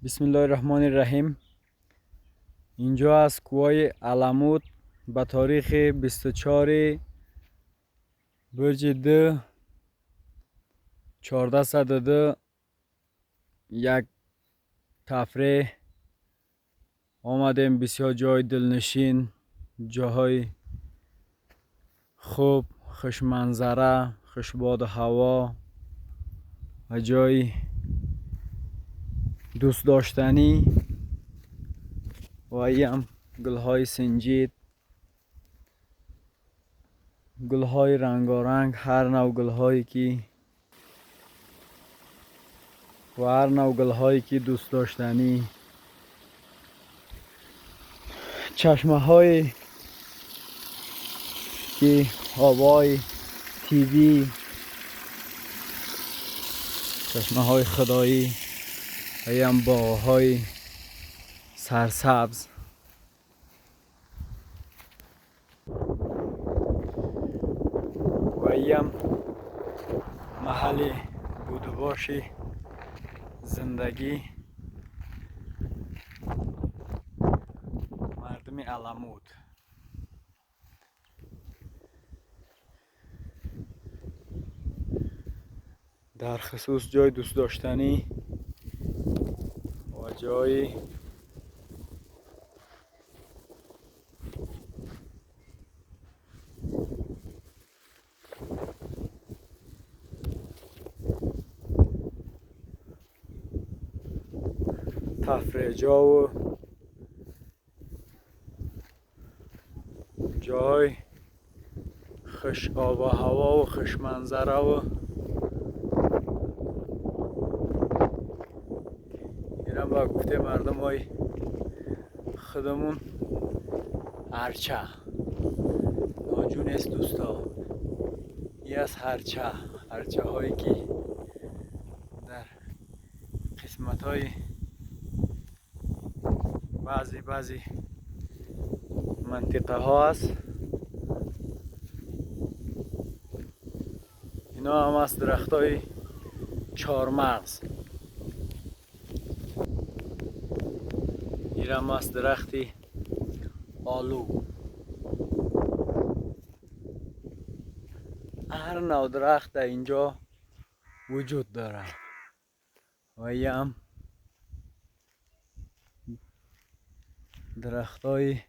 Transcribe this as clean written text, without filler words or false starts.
بسم الله الرحمن الرحیم. اینجا از کوه علمود به تاریخ 24 برج 2 1402 یک تفریح آمدیم. بسیار جای دلنشین، جاهای خوب، خوش منظره، خوش باد و هوا و جای دوست داشتنی. و این گلهای سنجید، گلهای رنگارنگ، هر نوع گلهایی که و هر نوع گلهایی که دوست داشتنی. چشمه های که آبای تیوی، چشمه های خدایی و این باغ های سرسبز. و این محل بود و باش زندگی مردم علمود. در خصوص جای دوست داشتنی و جای تفریح جا و جای خوش آب و هوا و خوش منظره و اینم با گفته مردم های خودمون هرچه ناجون است دوستا. این از هرچه هایی که در قسمت های بعضی منطقه ها است. اینا هم از درخت های چهارمغز. این هم از درختی آلو. هر نوع درخت در اینجا وجود داره. و این هم درخت های